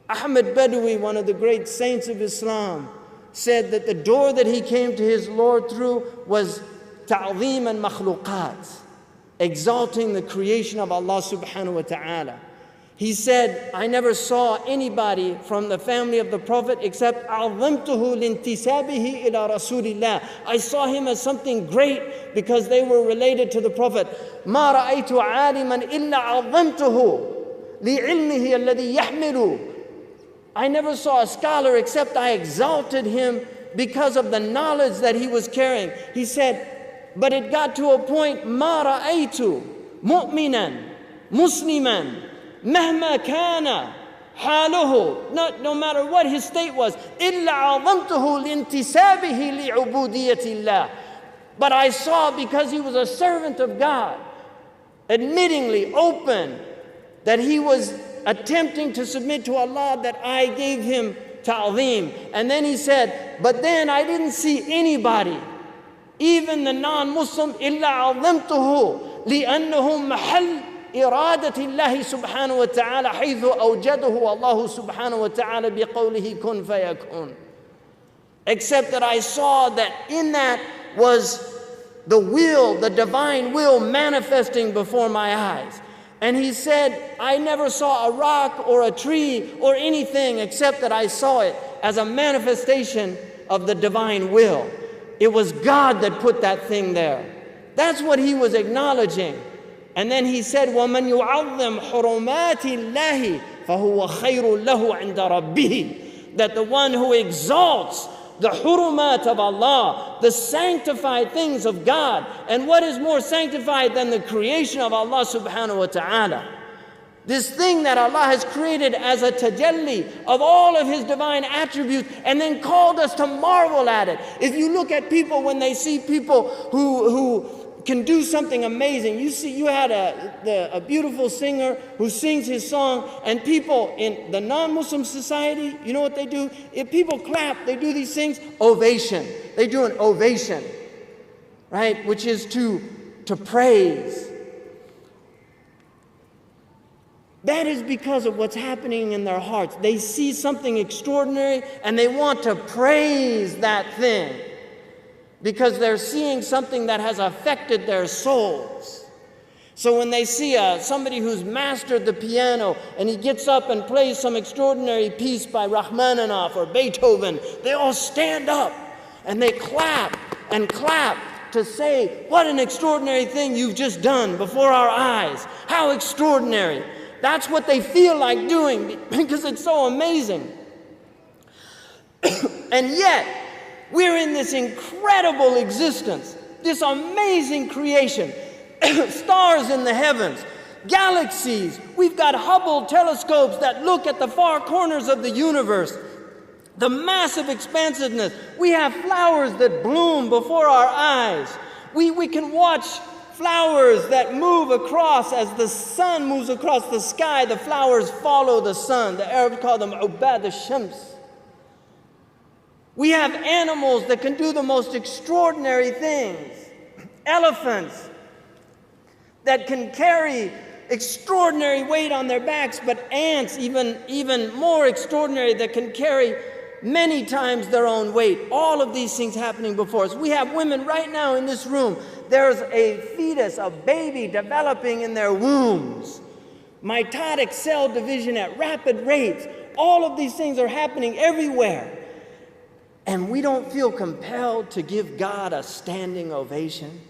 Ahmed Badawi, one of the great saints of Islam, said that the door that he came to his Lord through was ta'zeem and makhluqat, exalting the creation of Allah subhanahu wa ta'ala. He said, I never saw anybody from the family of the Prophet except عَظَّمْتُهُ لِانْتِسَابِهِ إِلَى رَسُولِ اللَّهِ. I saw him as something great because they were related to the Prophet. مَا رَأَيْتُ عَالِمًا إِلَّا عَظَّمْتُهُ لِعِلْمِهِ الَّذِي يَحْمِلُ. I never saw a scholar except I exalted him because of the knowledge that he was carrying. He said, but it got to a point, مَا رَأَيْتُ مُؤْمِنًا مُسْلِمًا مهما كان حاله, no matter what his state was, إلا عظمته لانتسابه لعبودية الله. But I saw, because he was a servant of God, admittingly open that he was attempting to submit to Allah, that I gave him ta'zeem. And then he said, but then I didn't see anybody, even the non-Muslim, إلا عظمته لأنه محل إرادة الله سبحانه وتعالى حيث أوجده الله سبحانه وتعالى بقوله كن فيكون. Except that I saw that in that was the will, the divine will manifesting before my eyes. And he said, I never saw a rock or a tree or anything except that I saw it as a manifestation of the divine will. It was God that put that thing there. That's what he was acknowledging. And then he said, وَمَنْ يُعَظِّمْ حُرُمَاتِ اللَّهِ فَهُوَ خَيْرٌ لَهُ عِنْدَ رَبِّهِ. That the one who exalts the hurumat of Allah, the sanctified things of God. And what is more sanctified than the creation of Allah subhanahu wa ta'ala? This thing that Allah has created as a tajalli of all of His divine attributes, and then called us to marvel at it. If you look at people, when they see people who can do something amazing. You had a beautiful singer who sings his song, and people in the non-Muslim society, you know what they do? If people clap, they do these things, ovation. They do an ovation, right? Which is to praise. That is because of what's happening in their hearts. They see something extraordinary and they want to praise that thing, because they're seeing something that has affected their souls. So when they see somebody who's mastered the piano and he gets up and plays some extraordinary piece by Rachmaninoff or Beethoven, they all stand up and they clap and clap to say, what an extraordinary thing you've just done before our eyes. How extraordinary. That's what they feel like doing because it's so amazing. And yet, we're in this incredible existence, this amazing creation, stars in the heavens, galaxies. We've got Hubble telescopes that look at the far corners of the universe, the massive expansiveness. We have flowers that bloom before our eyes. We can watch flowers that move across as the sun moves across the sky. The flowers follow the sun. The Arabs call them ubad al-shams. We have animals that can do the most extraordinary things. Elephants that can carry extraordinary weight on their backs, but ants even more extraordinary that can carry many times their own weight. All of these things happening before us. We have women right now in this room. There's a fetus, a baby developing in their wombs. Mitotic cell division at rapid rates. All of these things are happening everywhere. And we don't feel compelled to give God a standing ovation.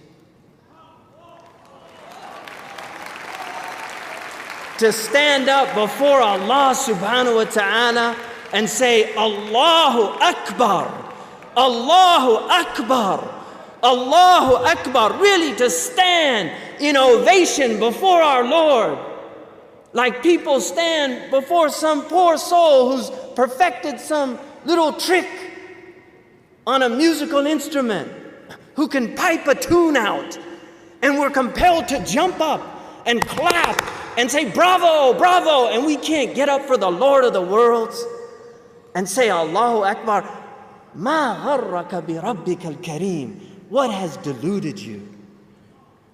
To stand up before Allah subhanahu wa ta'ala and say, Allahu Akbar, Allahu Akbar, Allahu Akbar. Really to stand in ovation before our Lord. Like people stand before some poor soul who's perfected some little trick on a musical instrument, who can pipe a tune out, and we're compelled to jump up and clap and say, bravo, bravo, and we can't get up for the Lord of the worlds and say, Allahu Akbar. Ma gharraka bi rabbika al-kareem. What has deluded you?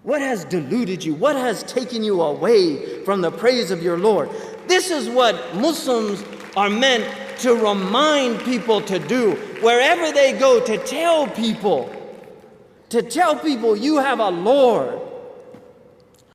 What has deluded you? What has taken you away from the praise of your Lord? This is what Muslims are meant to remind people to do. Wherever they go, to tell people you have a Lord